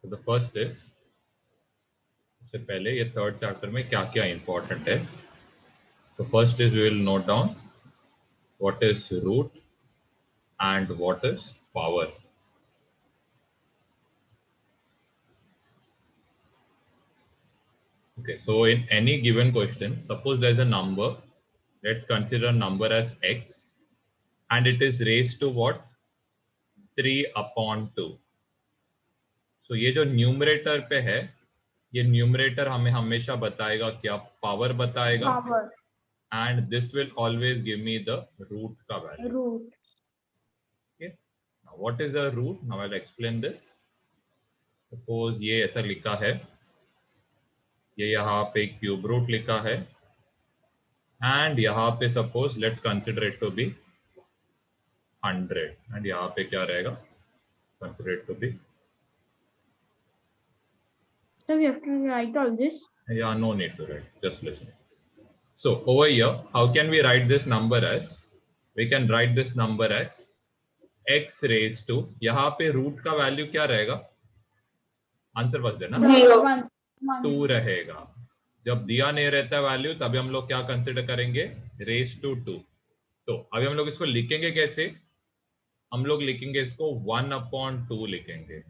The first is, सबसे पहले ये थर्ड चैप्टर में क्या क्या इंपॉर्टेंट है। तो first is we will note down what is root and what is power. Okay, so in any given question, suppose there is a number, let's consider number as x, and it is raised to what? 3/2. So ये जो numerator पे है, ये numerator हमें हमेशा बताएगा क्या? Power बताएगा, and this will always give me the root का value. Root. Okay, now what is a root? Now I'll explain this. Suppose ये ऐसा लिखा है, ये यहाँ पे क्यूब रूट लिखा है, एंड यहाँ पे suppose let's consider it to be 100, and यहाँ पे क्या रहेगा? Consider it to be, So we have to write all this. yeah, no need to write, just listen. So over here, how can we write this number as? We can write this number as x raised to, यहाँ पे root का value क्या रहेगा? Answer बस देना, 2 रहेगा। जब दिया नहीं रहता वैल्यू तभी हम लोग क्या कंसिडर करेंगे? Raise to 2। तो अभी हम लोग इसको लिखेंगे कैसे? हम लोग लिखेंगे इसको 1/2 लिखेंगे।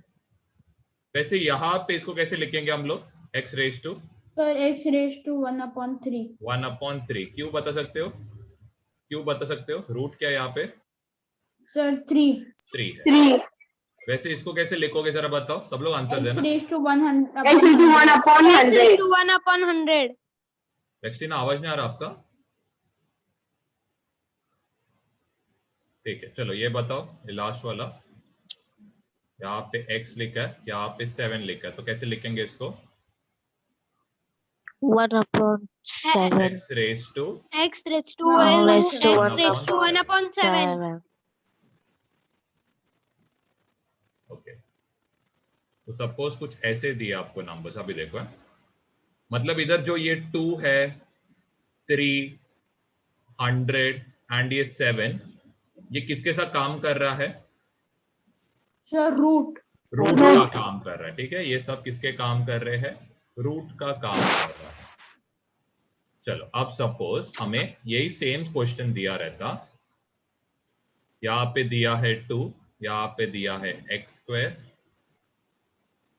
वैसे यहाँ पे इसको कैसे लिखेंगे हम लोग? x raise to, Sir, x raised to 1/3. 1/3। क्यों बता सकते हो? क्यों बता सकते हो? रूट क्या है यहाँ पे? Sir, 3. 3 है। वैसे इसको कैसे लिखोगे जरा बताओ, सब लोग आंसर X देना। raised to 100. X into 1/100. X into 1/100. Vaccine आवाज नहीं आ रहा आपका? ठीक है, चलो ये बताओ, ये लास्ट वाला, यहाँ पे x लिखा है, यहाँ पे 7 लिखा है, तो कैसे लिखेंगे इसको? 1/7. x raised to X raised to One raised to 1/7. Okay, तो सपोज कुछ ऐसे दिए आपको नंबर्स, अभी देखो है? मतलब इधर जो ये 2 है, 3, 100 एंड ये 7, ये किसके साथ काम कर रहा है? Sir, root. रूट का काम कर रहा है। ठीक है, ये सब किसके काम कर रहे हैं? रूट का काम कर रहा है। चलो अब सपोज हमें यही सेम क्वेश्चन दिया रहता, यहाँ पे दिया है 2, यहाँ पे दिया है x²,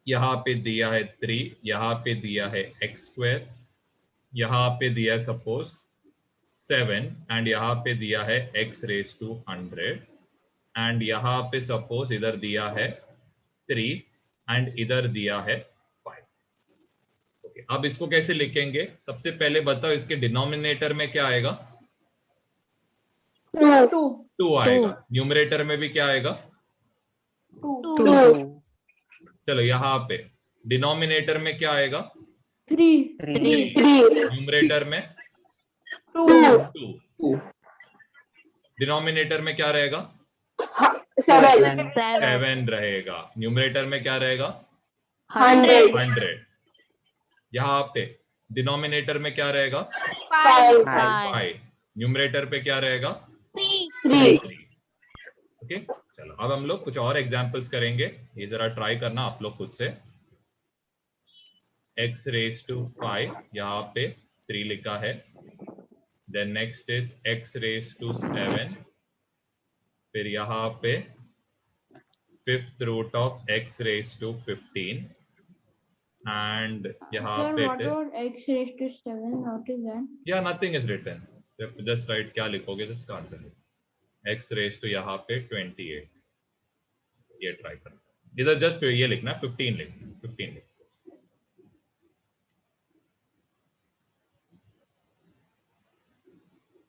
यहाँ पे दिया है 3, यहाँ पे दिया है x², यहाँ पे दिया है सपोज 7, एंड यहाँ पे दिया है x रेज टू 100, एंड यहाँ पे सपोज इधर दिया है 3 एंड इधर दिया है 5। ओके, अब इसको कैसे लिखेंगे? सबसे पहले बताओ, इसके डिनोमिनेटर में क्या आएगा? 2 आएगा। न्यूमरेटर में भी क्या आएगा? 2. चलो यहाँ पे डिनोमिनेटर में क्या आएगा? 3. न्यूमरेटर में 2। डिनोमिनेटर में क्या रहेगा? 7 रहेगा। न्यूमरेटर में क्या रहेगा? 100। यहाँ पे डिनोमिनेटर में क्या रहेगा? 5। न्यूमरेटर पे क्या रहेगा? 3। ओके, चलो अब हम लोग कुछ और एग्जांपल्स करेंगे, ये जरा ट्राई करना आप लोग खुद से। x रेज टू 5, यहाँ पे 3 लिखा है, then next is x raise to 7, फिर यहाँ पे 5th root of x raise to 15, and यहाँ Sir, पे what was x raised to 7? What is that? या nothing is written, just right, क्या लिखोगे जस्ट आंसर लिखो। x रेज टू यहाँ पे 28, ये ट्राई करना, इधर जस्ट ये लिखना 15 लिखना, 15 लिखना।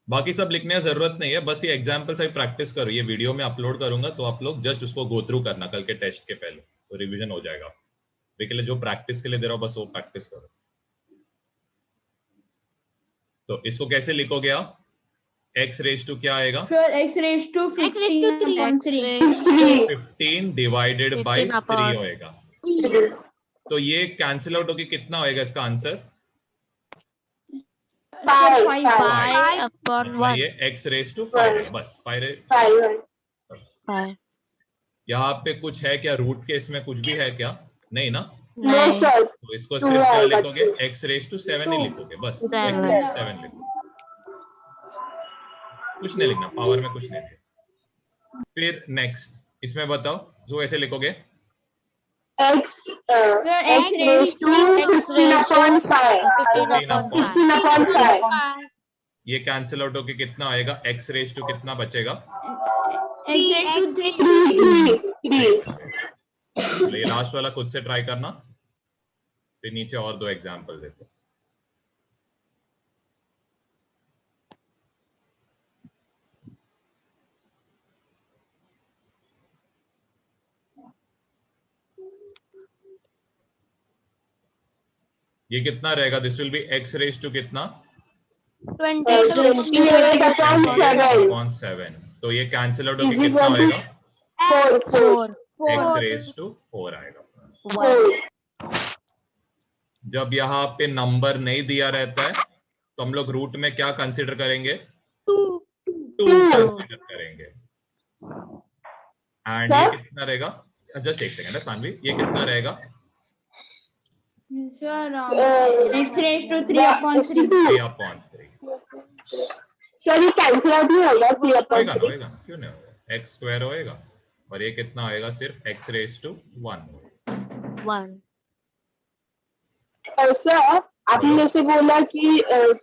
बाकी सब लिखने की जरूरत नहीं है, बस ये एग्जाम्पल से प्रैक्टिस करो। ये वीडियो में अपलोड करूंगा तो आप लोग जस्ट उसको गो थ्रू करना कल के टेस्ट के पहले, तो रिवीजन हो जाएगा। के लिए जो प्रैक्टिस के लिए दे रहा हूं बस वो प्रैक्टिस करो। तो इसको कैसे लिखोगे आप? x रेज टू क्या आएगा? Sir, x raised to 15/3. 15 divided by 3 होएगा। तो ये कैंसिल आउट होके कितना होएगा इसका आंसर? 5/1. ये x रेज टू 5 बस 5। यहाँ पे कुछ है क्या रूट के? इसमें कुछ भी है क्या? नहीं ना, No, नहीं sir. तो इसको सिर्फ क्या लिखोगे, x⁻7 ही लिखोगे बस, Seven. x⁻7 लिखोगे, कुछ नहीं लिखना, पावर में कुछ नहीं लिखना। फिर नेक्स्ट इसमें बताओ, जो ऐसे लिखोगे X X raised to 15/5. 15/5. ये कैंसिल आउट होके कितना आएगा, x⁻² कितना बचेगा, X raised to 3. तो ये लास्ट वाला खुद से ट्राई करना, फिर नीचे और 2 एग्जांपल देते हैं। ये कितना रहेगा, दिस विल बी x⁻² कितना, 28/7. तो ये कैंसिल आउट होके Is कितना equal to आएगा, 4. x⁻4 आएगा। 4. जब यहाँ पे नंबर नहीं दिया रहता है तो हम लोग रूट में क्या कंसीडर करेंगे, 2 कंसीडर करेंगे। एंड ये कितना रहेगा, जस्ट एक सेकंड है सानवी, ये कितना रहेगा, Sir, X raised to 3/3. 3/3 Sir, ये cancel out नहीं होगा होएगा 3/3. ना, होएगा, क्यों नहीं होगा, x² होएगा और ये कितना आएगा, सिर्फ x⁻1। 1 और सर आपने जैसे बोला कि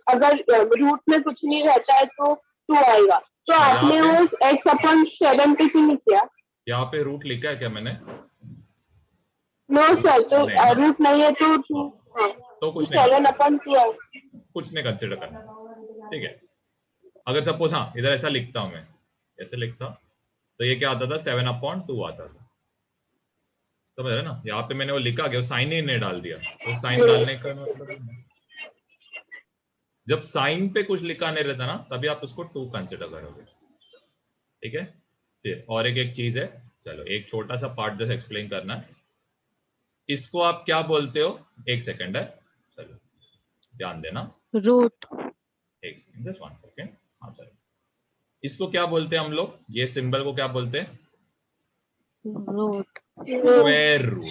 अगर रूट में कुछ नहीं रहता है तो 2 आएगा, तो आपने वो x/7 पे क्यों नहीं किया? यहाँ पे रूट लिखा है क्या मैंने, नो सर, तो नहीं। रूट नहीं है तो 2. तो कुछ नहीं, 7/2. कुछ नहीं कंसिडर करना, ठीक है। अगर सपोज हाँ इधर ऐसा लिखता हूं मैं, ऐसे लिखता तो ये क्या आता था, 7/2 आता था, समझ रहे ना। यहाँ पे मैंने वो लिखा कि साइन ही नहीं डाल दिया, तो साइन डालने का मतलब, जब साइन पे कुछ लिखा नहीं रहता ना तभी आप उसको 2 कंसिडर करोगे, ठीक है। फिर और एक चीज है, चलो एक छोटा सा पार्ट जैसे एक्सप्लेन करना है, इसको आप क्या बोलते हो, एक सेकंड है, चलो ध्यान देना, रूट एक सेकंड, जस्ट 1 सेकंड, हाँ चलो, इसको क्या बोलते हैं हम लोग, ये सिंबल को क्या बोलते हैं, root square root,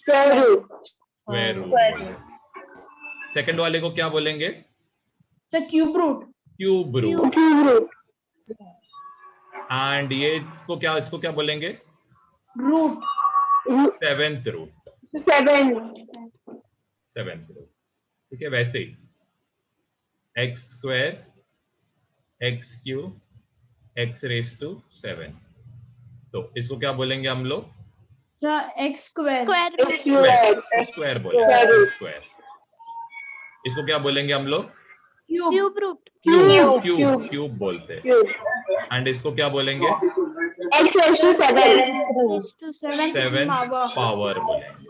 square root. Second वाले को क्या बोलेंगे, Sir, cube root. Cube root. And ये को क्या, इसको क्या बोलेंगे, Root. 7th root, 7. 7th root, ठीक है। वैसे ही x² x³ x⁻7, तो इसको क्या बोलेंगे हम लोग, Sir, X square. स्क्वायर बोलेंगे, स्क्वायर। इसको क्या बोलेंगे हम लोग, Cube. Cube root cube, cube बोलते हैं। एंड इसको क्या बोलेंगे, x⁻7. 7 पावर बोलेंगे,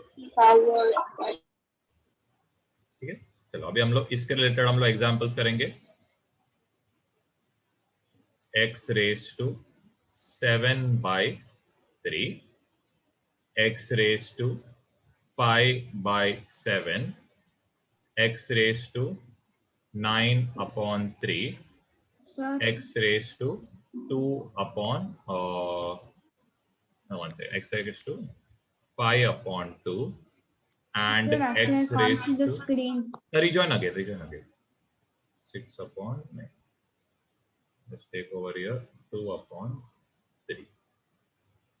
ठीक है। चलो अभी हम लोग इसके रिलेटेड हम लोग एग्जांपल्स करेंगे। x⁻7/3, x⁻5/7, x⁻9/3, Sir, x⁻5/2 and sir, actually I can't see the x⁻, screen. rejoin again, 6/9, let's take over here, 2/3।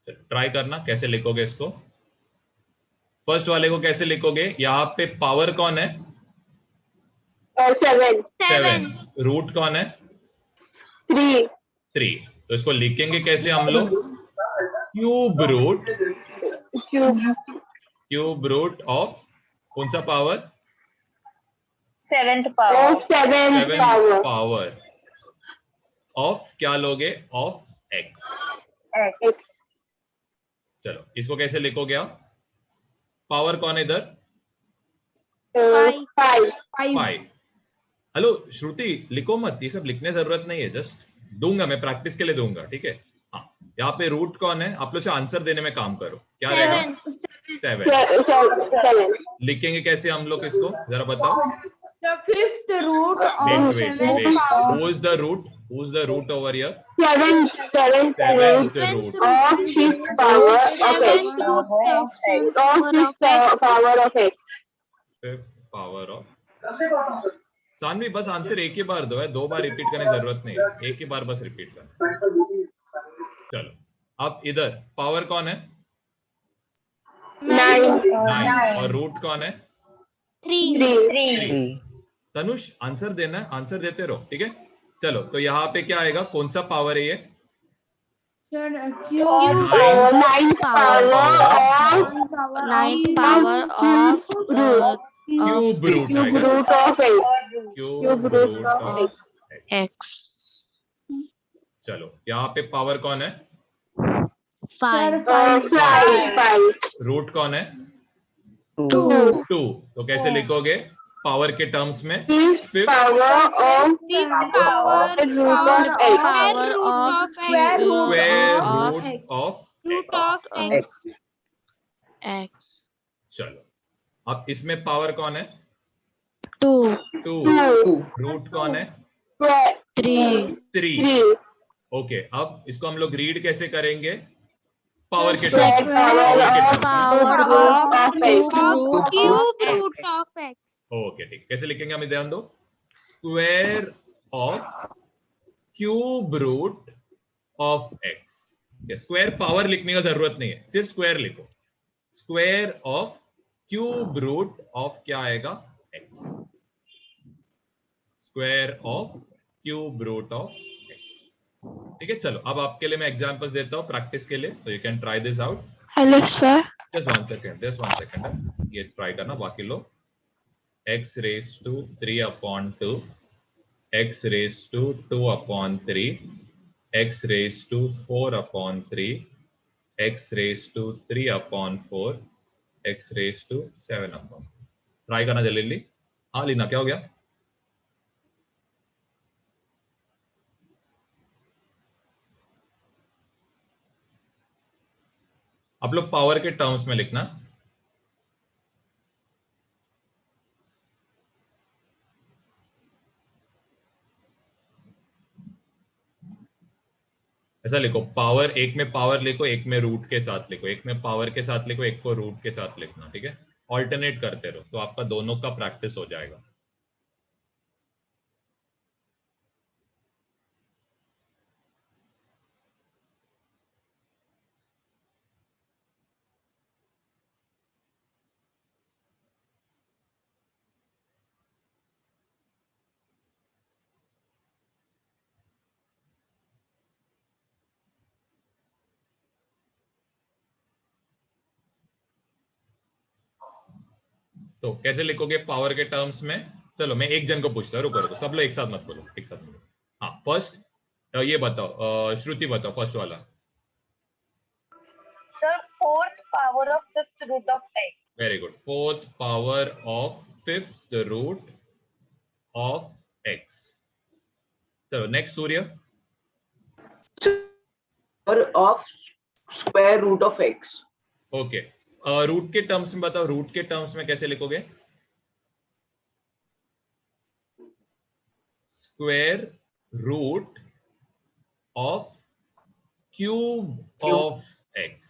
चलो ट्राई करना कैसे लिखोगे इसको। फर्स्ट वाले को कैसे लिखोगे, यहाँ पे पावर कौन है, 7, रूट कौन है, 3, तो इसको लिखेंगे कैसे हम लोग, क्यूब रूट ऑफ कौन सा पावर, 7 पावर ऑफ क्या लोगे, ऑफ x। चलो इसको कैसे लिखोगे आप, पावर कौन है इधर, 5। हेलो श्रुति, लिखो मत, ये सब लिखने जरूरत नहीं है, जस्ट दूंगा मैं, प्रैक्टिस के लिए दूंगा, ठीक है। हाँ यहाँ पे रूट कौन है, आप लोग से आंसर देने में काम करो, क्या रहेगा, 7। लिखेंगे कैसे हम लोग इसको, जरा बताओ, The fifth root Wait, of wait, seventh wait. power. Who is the root? Who's the root over here? Seventh Seventh root root. of fifth power of x. Of fifth power of x. Fifth power of. Saanvi बस answer एक ही बार दो है, 2 बार repeat करने की जरूरत नहीं है, एक ही बार बस रिपीट करना। चलो अब इधर पावर कौन है? 9, 9 और रूट कौन है? 3. तनुष आंसर देना है, आंसर देते रहो, ठीक है। चलो तो यहाँ पे क्या आएगा, कौन सा पावर है ये? Sir, Ninth cube power of Ninth power of cube root cube आएगा, root of x. Cube root of x. चलो यहाँ पे पावर कौन है? 5. 5. रूट कौन है? 2. 2। तो कैसे लिखोगे पावर के टर्म्स में? Fifth fifth power of power root of x. Power of square root square of root of x. X. चलो अब इसमें पावर कौन है? 2. 2। 2. रूट कौन है? 3. 3। ओके अब इसको हम लोग रीड कैसे करेंगे? पावर के Square टर्म्स में, power of Power root of of x. cube root of x. Okay ठीक, कैसे लिखेंगे हम ध्यान दो। Square of cube root of X. Square power लिखने का जरूरत नहीं है, सिर्फ स्क्वायर लिखो। Square of cube root of क्या आएगा? X. Square of cube root of X, ठीक है। चलो अब आपके लिए मैं एग्जांपल्स देता हूँ प्रैक्टिस के लिए, तो you can try this out. Hello sir. Just one second, ये ट्राई करना, बाकी लोग। x raised to 3 upon 2, x raised to 2 upon 3, x raised to 4 upon 3, x raised to 3 upon 4, x raised to 7 upon। Try करना जल्दी। हाँ लीना क्या हो गया? आप लोग पावर के टर्म्स में लिखना। ऐसा लिखो, पावर एक में पावर लिखो, एक में रूट के साथ लिखो, एक में पावर के साथ लिखो, एक को रूट के साथ लिखना, ठीक है। ऑल्टरनेट करते रहो तो आपका दोनों का प्रैक्टिस हो जाएगा। तो कैसे लिखोगे पावर के टर्म्स में? चलो मैं एक जन को पूछता हूँ, रुको सब लोग एक साथ मत बोलो, एक साथ बोलो। हाँ फर्स्ट ये बताओ, श्रुति बताओ फर्स्ट वाला। Sir fourth power of fifth root of x। Very good, fourth power of fifth root of x। चलो next Surya. Power of square root of x। Okay root के टर्म्स में बताओ, रूट के टर्म्स में कैसे लिखोगे? Square root of cube of X.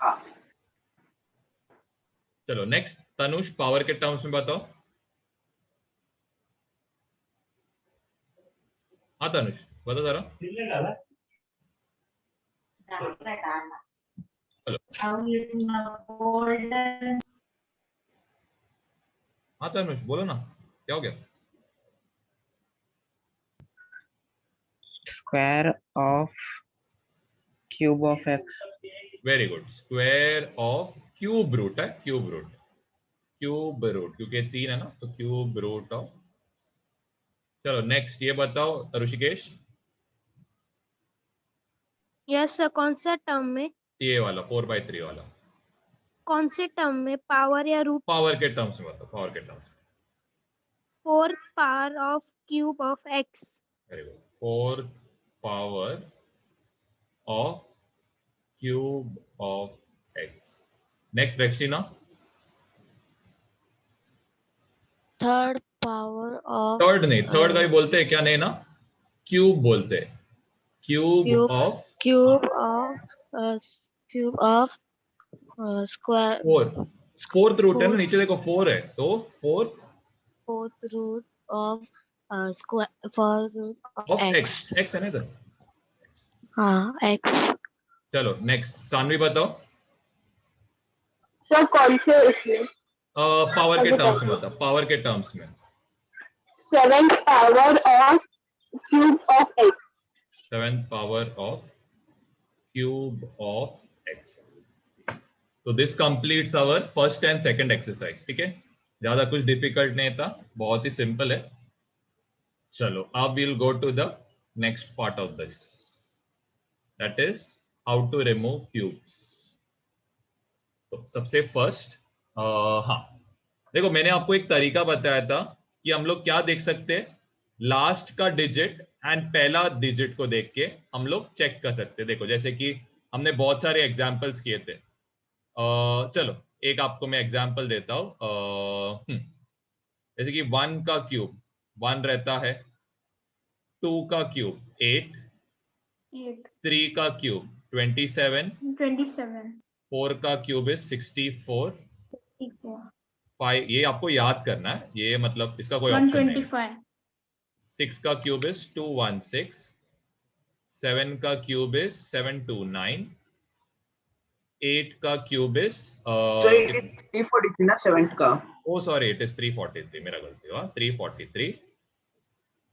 चलो next Tanush, power के टर्म्स में बताओ। हाँ तनुष बताओ जरा। हेलो हाँ तनुष बोलो ना, क्या हो गया? Square of cube of x. Very good, square of cube root है, क्यूब रूट, क्यूब रूट क्योंकि 3 है ना, तो क्यूब रूट ऑफ। चलो नेक्स्ट ये बताओ ऋषिकेश। यस सर, कौन सा टर्म में? ये वाला 4/3 वाला। कौन से टर्म में, पावर या रूट? पावर के टर्म्स में बताओ, पावर के terms. Fourth power of cube of x. Very good, fourth power of cube of x. Next रेक्सिना। Third power of थर्ड नहीं, थर्ड का भी बोलते हैं क्या? नहीं ना, क्यूब बोलते हैं, cube Cube. Of cube of square four, fourth root है ना, Fourth. नीचे देखो 4 है, तो 4 fourth root of square fourth root of of x. X, x है ना इधर। हाँ x. चलो नेक्स्ट, सानवी बताओ। सर कौन से इसमें? पावर के टर्म्स में बताओ, पावर के टर्म्स में। 7th power of cube of x. 7th power of cube of x. तो this completes our first and second exercise. ठीक है, ज्यादा कुछ डिफिकल्ट नहीं था, बहुत ही सिंपल है। चलो अब will go to the next part of this, that is how to remove cubes. तो सबसे फर्स्ट हाँ देखो, मैंने आपको एक तरीका बताया था कि हम लोग क्या देख सकते हैं, लास्ट का डिजिट एंड पहला डिजिट को देख के हम लोग चेक कर सकते हैं। देखो जैसे कि हमने बहुत सारे एग्जांपल्स किए थे। चलो एक आपको मैं एग्जांपल देता हूं। जैसे कि 1 का क्यूब 1 रहता है, 2 का क्यूब 8, 3 का क्यूब 27, 4 का क्यूब इज 64, 5 ये आपको याद करना है, ये मतलब इसका कोई ऑप्शन नहीं है। 6 का क्यूब इज 216, 7 का क्यूब इज 729, 8 का cube is So it is 343 ना 7th का। ओ सॉरी इट इज 343, मेरा गलती हुआ, 343।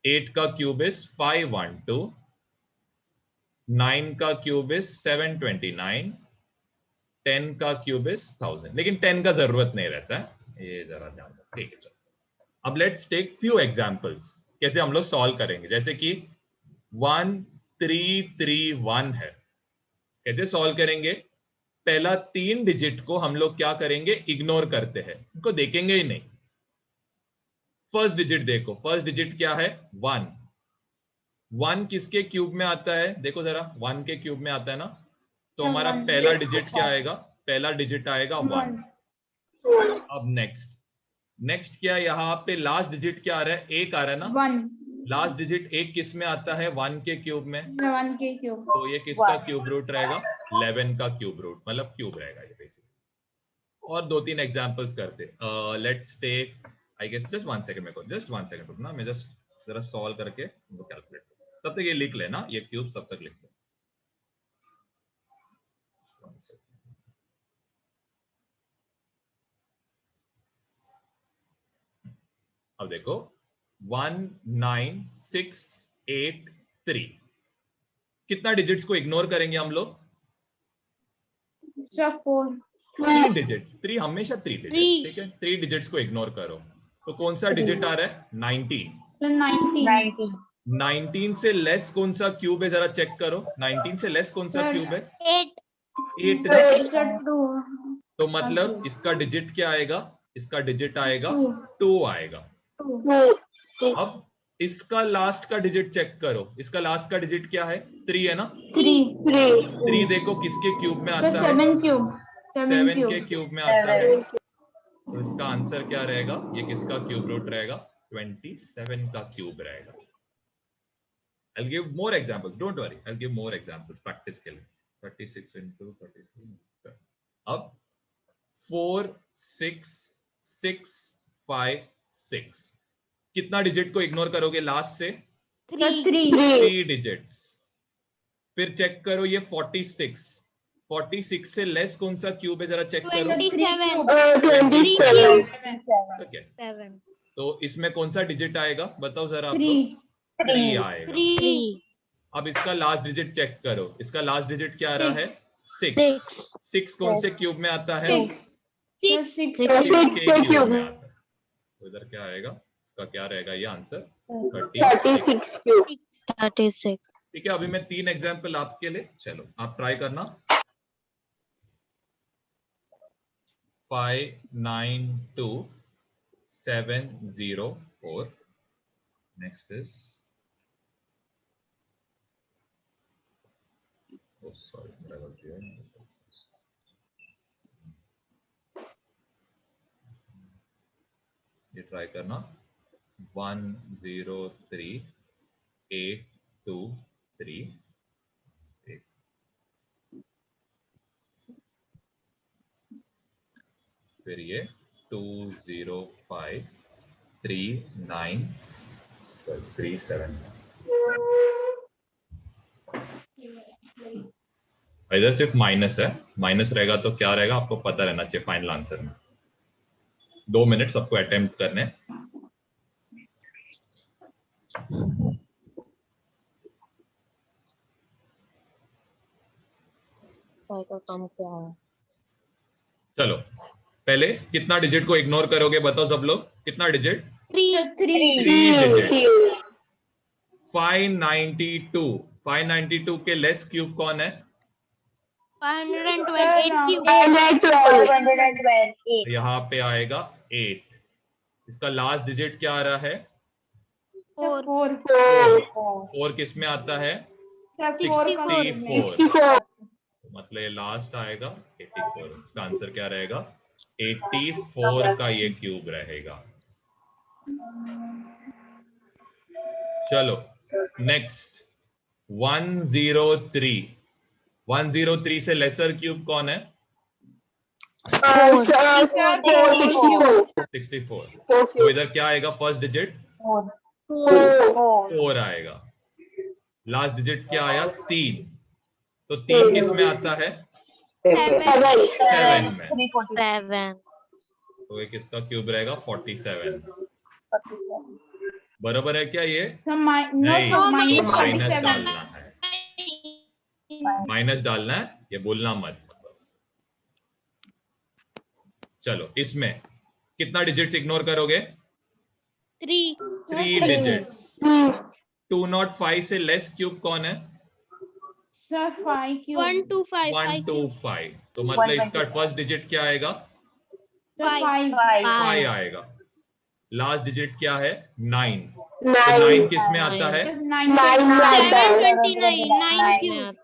8 का क्यूब इज 512, 9 का क्यूब इज 729, 10 का क्यूब इज 1000, लेकिन 10 का जरूरत नहीं रहता है, ये जरा ध्यान रखो। ठीक है चलो अब लेट्स टेक फ्यू एग्जांपल्स, कैसे हम लोग सॉल्व करेंगे। जैसे कि 1331 है, कैसे सॉल्व करेंगे? पहला 3 डिजिट को हम लोग क्या करेंगे, इग्नोर करते हैं, उनको देखेंगे ही नहीं। फर्स्ट डिजिट देखो, फर्स्ट डिजिट क्या है? 1। 1 किसके क्यूब में आता है? देखो जरा, 1 के क्यूब में आता है ना, तो हमारा पहला डिजिट क्या आएगा? पहला डिजिट आएगा 1। अब नेक्स्ट क्या है, यहाँ पे लास्ट डिजिट क्या आ रहा है? 1 आ रहा है ना, लास्ट डिजिट 1 किस में आता है? 1 के क्यूब में। तो ये किसका क्यूब रूट रहेगा? 11 का क्यूब रूट, मतलब क्यूब रहेगा ये बेसिकली। और 2-3 एग्जांपल्स करते, let's take, I guess just 1 second, मेरे को जस्ट 1 सेकंड रुकना, मैं जस्ट जरा सॉल्व करके वो कैलकुलेट, तब तक ये लिख लेना, ये क्यूब सब तक लिख लो। अब देखो 19683, कितना डिजिट्स को इग्नोर करेंगे हम लोग? 3 डिजिट्स, 3 हमेशा 3 डिजिट्स। ठीक है, 3 डिजिट्स को इग्नोर करो, तो कौन सा डिजिट आ रहा है? 19। 19 से लेस कौन सा क्यूब है, जरा चेक करो, 19 से लेस कौन सा क्यूब है? 8 ना, तो मतलब इसका डिजिट क्या आएगा? इसका डिजिट आएगा 2 आएगा। अब इसका लास्ट का डिजिट चेक करो, इसका लास्ट का डिजिट क्या है? 3 है ना, 3 देखो किसके क्यूब में आता है? 7 के क्यूब में आता है, तो इसका आंसर क्या रहेगा? ये किसका क्यूब रूट रहेगा? 27 का क्यूब रहेगा। I'll give more examples, don't worry, I'll give more examples practice के लिए। 36 into 33, अब 4 6 6 5 6, कितना डिजिट को इग्नोर करोगे लास्ट से? 3 डिजिट्स। फिर चेक करो ये 46 से लेस कौन सा क्यूब है, जरा चेक करो। 27। ओके, तो इसमें कौन सा डिजिट आएगा बताओ जरा आप लोग? 3 आएगा। 3. अब इसका लास्ट डिजिट चेक करो, इसका लास्ट डिजिट क्या आ रहा है? 6 कौन से क्यूब में आता है? 6 के क्यूब में आता है, तो इधर क्या आएगा? इसका क्या रहेगा ये आंसर? 36 क्यूब। 36. ठीक है, अभी मैं 3 एग्जांपल आपके लिए, चलो आप ट्राई करना। 592704, नेक्स्ट इज, oh sorry, मेरा गलती है, ये ट्राई करना। 103,823 फिर ये 205,3937। इधर सिर्फ माइनस है, माइनस रहेगा तो क्या रहेगा आपको पता रहना चाहिए फाइनल आंसर में। 2 मिनट सबको अटेम्प्ट करने। का कम क्या है? चलो पहले कितना डिजिट को इग्नोर करोगे बताओ सब लोग, कितना डिजिट? 3 3 डिजिट। 592 के लेस क्यूब कौन है? 528 क्यूब 528. यहाँ पे आएगा 8। इसका लास्ट डिजिट क्या आ रहा है? 4 4 किस में आता है? 64 64। मतलब ये लास्ट आएगा 84। इसका आंसर क्या रहेगा? 84 का ये क्यूब रहेगा। चलो नेक्स्ट 103 से लेसर क्यूब कौन है? 64। तो इधर क्या आएगा? फर्स्ट डिजिट 4 आएगा। लास्ट डिजिट क्या आया? 3। तो 3 किस में आता है? 7 में। 7 तो एक इसका क्यूब रहेगा 47। बराबर है क्या ये? नहीं, माइनस डालना है, माइनस डालना है, ये बोलना मत बस। चलो इसमें कितना डिजिट्स इग्नोर करोगे? 3 डिजिट्स। 205 से लेस क्यूब कौन है? 125 125। तो मतलब इसका फर्स्ट डिजिट क्या आएगा? 5 5 आएगा। लास्ट डिजिट क्या है? 9। तो 9 किस में आता है? 729 क्यूब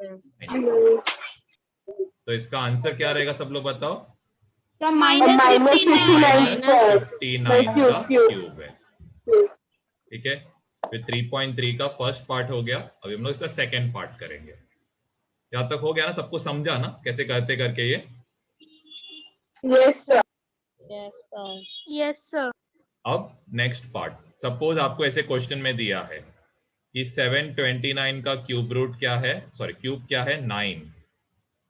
तो इसका आंसर क्या रहेगा सब लोग बताओ? -59 -59 का क्यूब है। ठीक है, फिर 3.3 का फर्स्ट पार्ट हो गया। अभी हम लोग इसका सेकंड पार्ट करेंगे। यहाँ तक हो गया ना? सबको समझा ना कैसे करते करके ये? Yes sir. अब नेक्स्ट पार्ट। सपोज आपको ऐसे क्वेश्चन में दिया है कि 729 का क्यूब रूट क्या है, सॉरी क्यूब क्या है? 9।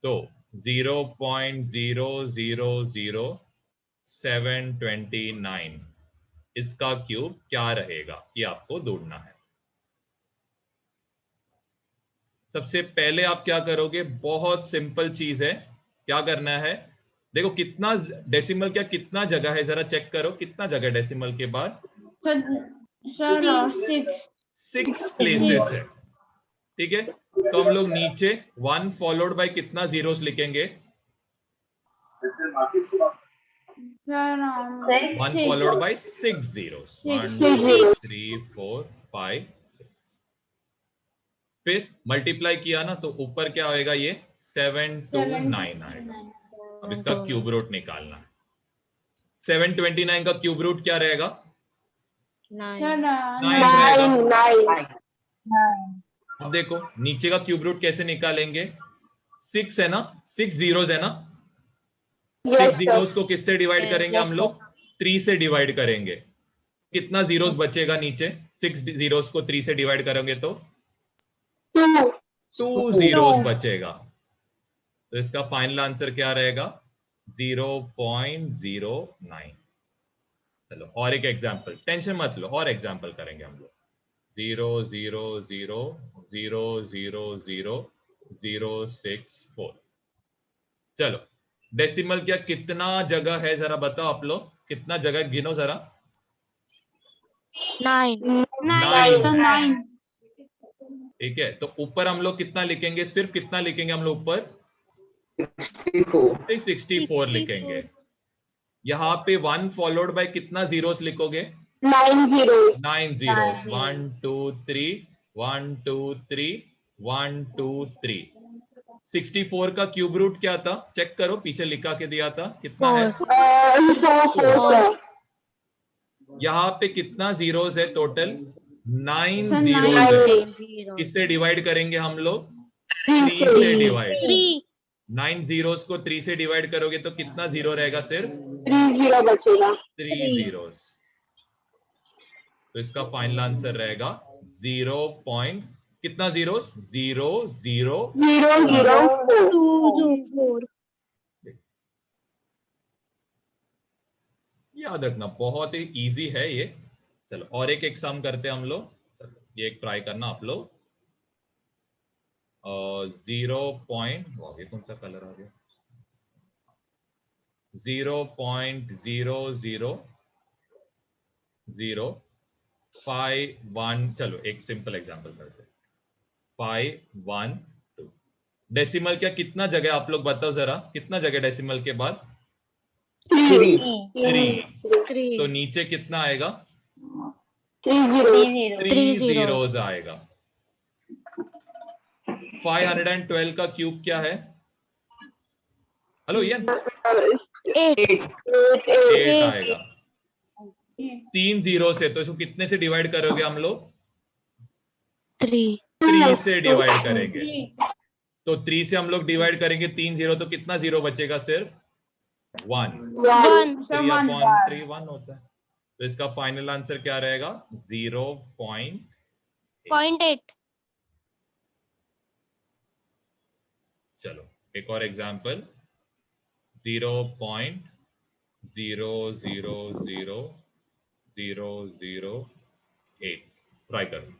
तो 0.000729 इसका क्यूब क्या रहेगा, ये आपको ढूंढना है। सबसे पहले आप क्या करोगे? बहुत सिंपल चीज है। क्या करना है? देखो कितना डेसिमल, क्या कितना जगह है जरा चेक करो, कितना जगह डेसिमल के बाद? 6 प्लेसेस है। ठीक है, तो हम लोग नीचे 1 फॉलोड बाय कितना जीरोस लिखेंगे? 1 फॉलोड बाय 6 जीरोस। 1 2 3 4 5 6। फिर मल्टीप्लाई किया ना तो ऊपर क्या होएगा? ये 729 आएगा। अब इसका क्यूब रूट निकालना है। 729 का क्यूब रूट क्या रहेगा? 9 रहेगा। अब देखो नीचे का क्यूब रूट कैसे निकालेंगे? 6 है ना, 6 जीरोस है ना। 6 जीरोस को किससे डिवाइड करेंगे हम लोग? 3 से डिवाइड करेंगे। कितना जीरोस बचेगा नीचे? 6 जीरोस को 3 से डिवाइड करेंगे तो 2 जीरोस बचेगा। तो इसका फाइनल आंसर क्या रहेगा? 0.09। चलो और एक एग्जांपल, टेंशन मत लो, और एग्जांपल करेंगे हम लोग। 0.00000064। चलो डेसिमल क्या कितना जगह है जरा बताओ आप लोग, कितना जगह गिनो जरा। 9 ठीक है, तो ऊपर हम लोग कितना लिखेंगे? सिर्फ कितना लिखेंगे हम लोग ऊपर? 64 लिखेंगे। यहाँ पे 1 फॉलोड बाय कितना जीरोस लिखोगे? 9 zeros. 9 zeros। 1 2 3 1 2 3 1 2 3। 64 का क्यूब रूट क्या था? चेक करो, पीछे लिखा के दिया था कितना है? 4 sir. यहाँ पे कितना जीरोस है टोटल? 9 Sir, जीरोस 9 है। 0 किससे डिवाइड करेंगे हम लोग? 3 3 से से डिवाइड। 3 9 जीरोस को 3 से डिवाइड करोगे तो कितना जीरो रहेगा? सिर्फ 3 0 बचेगा। 3 जीरोस। तो इसका फाइनल आंसर रहेगा 0 पॉइंट कितना जीरोस? 0 0 0 0 4। 2 4 याद रखना, बहुत ही इजी है ये। चलो और एक सम करते हैं हम लोग। ये एक ट्राई करना आप लोग। 0 पॉइंट, ये कौन सा कलर आ गया? 0.00051। चलो एक सिंपल एग्जांपल करते हैं। 512 डेसिमल क्या कितना जगह आप लोग बताओ जरा, कितना जगह डेसिमल के बाद? 3 3। तो नीचे कितना आएगा? 3 0 3 जीरोस आएगा। 512 का क्यूब क्या है? हेलो ये 8 8 आएगा। 3 जीरो से, तो इसको कितने से डिवाइड करोगे हम लोग? 3 से डिवाइड करेंगे। तो 3 से हम लोग डिवाइड करेंगे 3 जीरो, तो कितना जीरो बचेगा? सिर्फ 1। 1 3 अपॉन 3 1 होता है। तो इसका फाइनल आंसर क्या रहेगा? 0.8। चलो एक और एग्जांपल। 0.0000008 ट्राई करो।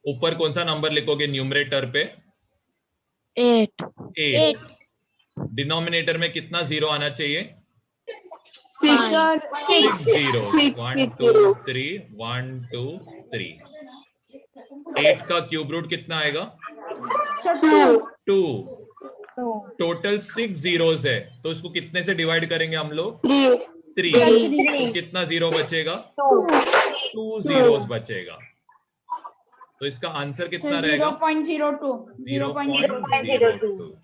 ऊपर कौन सा नंबर लिखोगे न्यूमरेटर पे? 8 8। डिनोमिनेटर में कितना जीरो आना चाहिए? 6 6 जीरो। 6 1 2 3 1 2 3। 8 का क्यूब रूट कितना आएगा? 2। टोटल 6 जीरोस है, तो इसको कितने से डिवाइड करेंगे हम लोग? 3। तो कितना जीरो बचेगा? 2 जीरोस बचेगा। तो इसका आंसर कितना रहेगा? 0.02 0.02।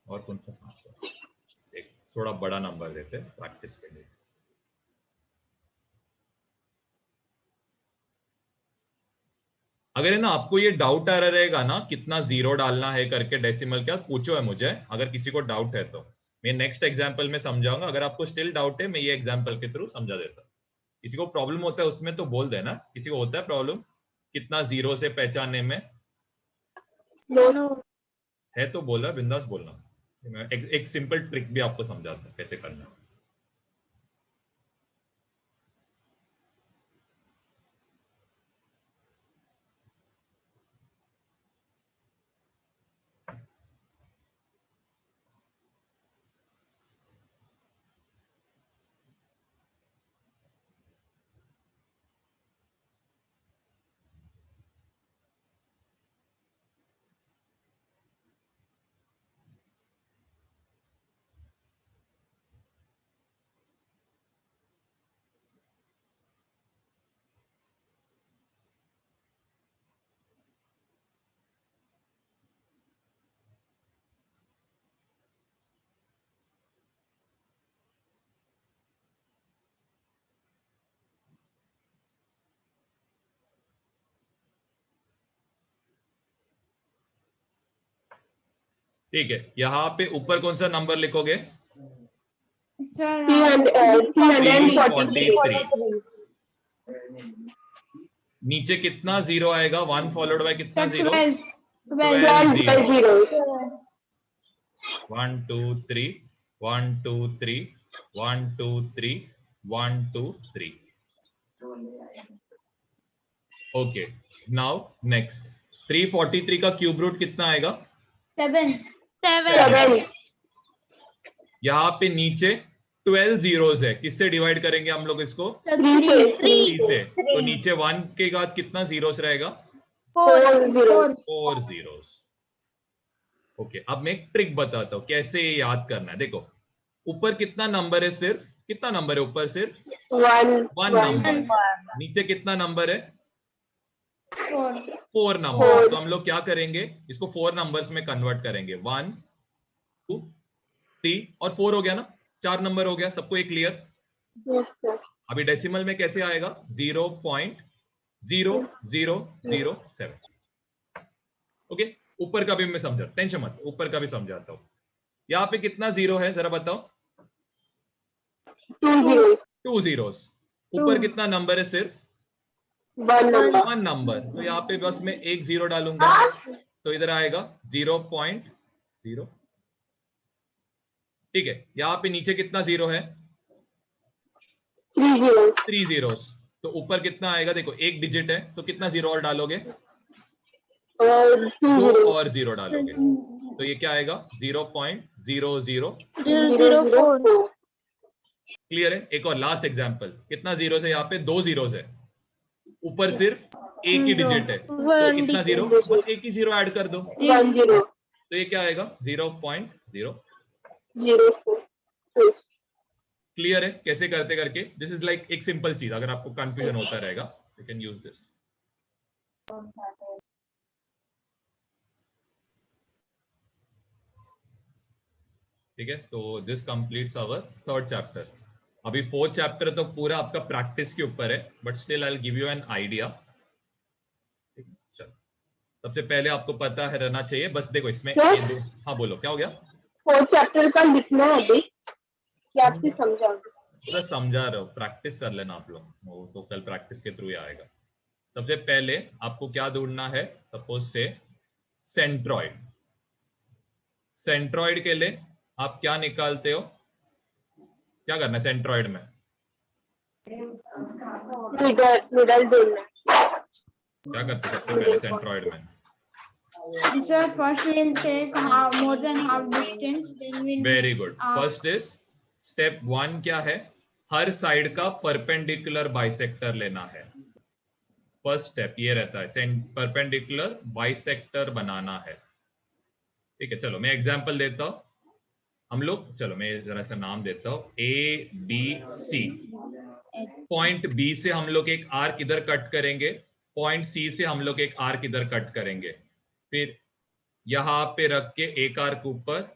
और कौन सा? एक थोड़ा बड़ा नंबर देते हैं प्रैक्टिस के लिए। अगर है ना आपको ये डाउट आ रहा रहेगा ना कितना जीरो डालना है करके डेसिमल क्या, पूछो है मुझे, अगर किसी को डाउट है तो मैं नेक्स्ट एग्जांपल में समझाऊंगा। अगर आपको स्टिल डाउट है मैं ये एग्जांपल के थ्रू समझा देता हूँ। किसी को प्रॉब्लम होता है उसमें तो बोल देना। किसी को होता है प्रॉब्लम कितना जीरो से पहचानने में? है तो बोला, बिंदास बोलना। मैं एक सिंपल ट्रिक भी आपको समझाता हूँ कैसे करना है। ठीक है, यहाँ पे ऊपर कौन सा नंबर लिखोगे? 343। नीचे कितना जीरो आएगा? 1 फॉलोड बाय कितना zero? 12 zero. 1 2 3 1 2 3 1 2 3 1 2 3। Okay, now next 343 का क्यूब रूट कितना आएगा? 7 यहाँ पे नीचे 12 जीरोस है, किससे डिवाइड करेंगे हम लोग इसको? 3 से 3 से। तो नीचे 1 के बाद कितना जीरोस रहेगा? 4 जीरोस। ओके, अब मैं एक ट्रिक बताता हूं कैसे ये याद करना है। देखो ऊपर कितना नंबर है? सिर्फ कितना नंबर है ऊपर? सिर्फ 1 1 नंबर। नीचे कितना नंबर है? 4 4 नंबर। तो हम लोग क्या करेंगे, इसको 4 नंबर्स में कन्वर्ट करेंगे। 1 2 3 और 4 हो गया ना, 4 नंबर हो गया। सबको एक क्लियर? yes sir अभी डेसिमल में कैसे आएगा? 0.00007। ओके, ऊपर का भी मैं समझा, टेंशन मत, ऊपर का भी समझाता हूं। यहाँ पे कितना जीरो है जरा बताओ? 2 zeros 2 जीरोस। ऊपर कितना नंबर है? सिर्फ 1 number 1 नंबर। तो यहाँ पे बस मैं एक जीरो डालूंगा, तो इधर आएगा 0.0। ठीक है, यहाँ पे नीचे कितना जीरो है? 3 zeros 3 जीरोस। तो ऊपर कितना आएगा? देखो एक डिजिट है, तो कितना जीरो और डालोगे? और 2 दो zeros और जीरो डालोगे, तो ये क्या आएगा? 0.00। 004 क्लियर है? एक और लास्ट एग्जांपल। कितना जीरोस है यहाँ पे? 2 जीरोस है। ऊपर सिर्फ एक ही डिजिट है, तो कितना जीरो? बस एक ही जीरो ऐड कर दो, 1 0 तो ये क्या आएगा? 0.0। 04 क्लियर है कैसे करते करके? दिस इज लाइक एक सिंपल चीज। अगर आपको कंफ्यूजन होता रहेगा, यू कैन यूज दिस। ठीक है, तो this completes our 3rd chapter. अभी 4th चैप्टर तो पूरा आपका प्रैक्टिस के ऊपर है, but still I will give you an idea. चलो, सबसे पहले आपको पता है रहना चाहिए, बस देखो इसमें Sir? ये दो। हाँ बोलो, क्या हो गया? 4 चैप्टर का लिखना है अभी क्या आपसे समझाऊंगा? पूरा समझा रहे हो, प्रैक्टिस कर लेना आप लोग, वो तो कल प्रैक्टिस के थ्रू ही आएगा। सबसे पहले आपको क्या ढूंढना है? सपोज से सेंट्रॉइड। सेंट्रॉइड के लिए आप क्या निकालते हो? क्या करना है सेंट्रॉइड में? मिडल ढूंढना क्या करते हो सबसे पहले सेंट्रॉइड में? Sir, first we'll take more than half distance. Then we'll very good. First is step 1 क्या है? हर साइड का परपेंडिकुलर बाइसेक्टर लेना है। फर्स्ट स्टेप ये रहता है, परपेंडिकुलर बाइसेक्टर बनाना है। ठीक है, चलो मैं एग्जांपल देता हूं। हम लोग, चलो मैं जरा सा नाम देता हूं, ABC। पॉइंट बी से हम लोग एक आर्क इधर कट करेंगे, पॉइंट सी से हम लोग एक आर्क इधर कट करेंगे, फिर यहां पे रख के एक आर्क ऊपर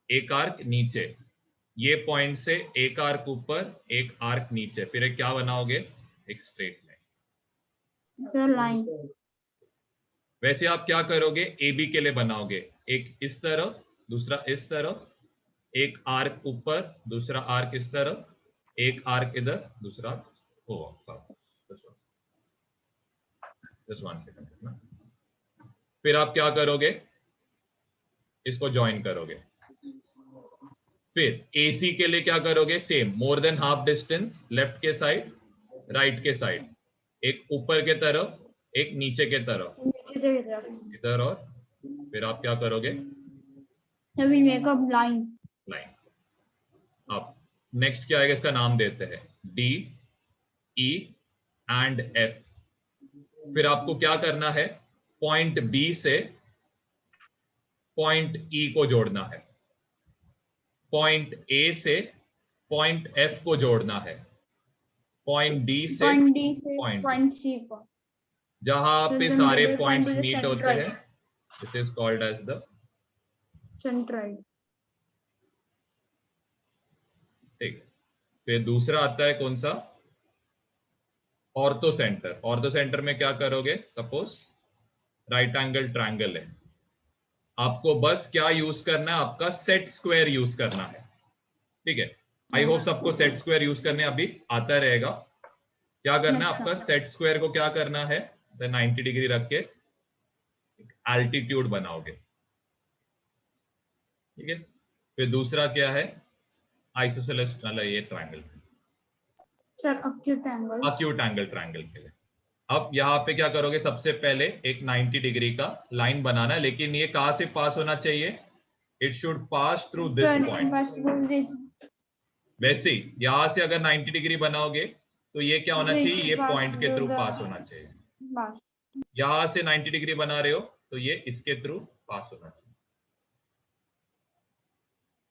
एक आर्क नीचे, ये पॉइंट से एक आर्क ऊपर एक आर्क नीचे, फिर एक क्या बनाओगे? एक स्ट्रेट लाइन। Sir, line. वैसे आप क्या करोगे? AB के लिए बनाओगे, एक इस तरफ दूसरा इस तरफ, एक आर्क ऊपर दूसरा आर्क इस तरफ, एक आर्क इधर दूसरा। जस्ट वन सेकंड ना। फिर आप क्या करोगे? इसको ज्वाइन करोगे। फिर AC के लिए क्या करोगे? Same, more than half distance, left के साइड राइट के साइड, एक ऊपर के तरफ एक नीचे के तरफ, इधर, और फिर आप क्या करोगे? So we make up line. Line. अब नेक्स्ट क्या आएगा? इसका नाम देते हैं D E एंड F। फिर आपको क्या करना है? पॉइंट B से पॉइंट E को जोड़ना है, पॉइंट A से पॉइंट F को जोड़ना है, पॉइंट D से Point D से point point C पर. जहां पे This is सारे the points point of the meet होते centroid. हैं, this is called as the Centroid. ठीक है। फिर दूसरा आता है कौन सा? Ortho centre. ऑर्थो सेंटर में क्या करोगे? सपोज राइट एंगल ट्रायंगल है, आपको बस क्या यूज करना है? आपका सेट स्क्वायर यूज करना है। ठीक है, आई होप सबको सेट स्क्वायर यूज करने अभी आता रहेगा। क्या करना है Yes, आपका? sir. सेट स्क्वायर को क्या करना है? 90 डिग्री रख के एल्टीट्यूड बनाओगे। ठीक है, फिर दूसरा क्या है? आइसोसेलेस, मतलब ये triangle, Sir, acute angle. Acute angle triangle के लिए। अब यहाँ पे क्या करोगे? सबसे पहले एक 90 डिग्री का लाइन बनाना है, लेकिन ये कहां से पास होना चाहिए? It should pass through this Sir, point. first do this. वैसे ही यहां से अगर 90 डिग्री बनाओगे तो ये क्या होना Sir, चाहिए? ये pass पॉइंट के through थ्रू the- पास होना चाहिए। Pass. यहां से 90 डिग्री बना रहे हो तो ये इसके थ्रू पास होना चाहिए।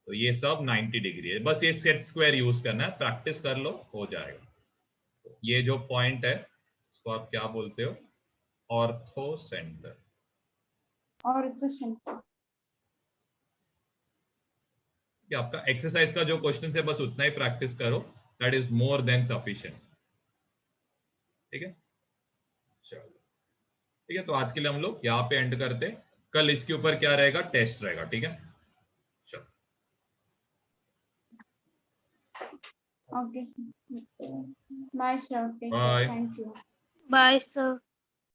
तो ये सब 90 डिग्री है। बस ये सेट स्क्वायर यूज करना है, प्रैक्टिस कर लो, हो जाएगा। ये जो पॉइंट है इसको आप क्या बोलते हो? Ortho centre. और तो सेंटर। आपका एक्सरसाइज का जो क्वेश्चन है बस उतना ही प्रैक्टिस करो, that is more than sufficient. ठीक है, चलो ठीक है। तो आज के लिए हम लोग यहाँ पे एंड करते हैं। कल इसके ऊपर क्या रहेगा? टेस्ट रहेगा। ठीक है, चलो। Okay. Bye, sir. Take care. Bye. Thank you. Bye, sir.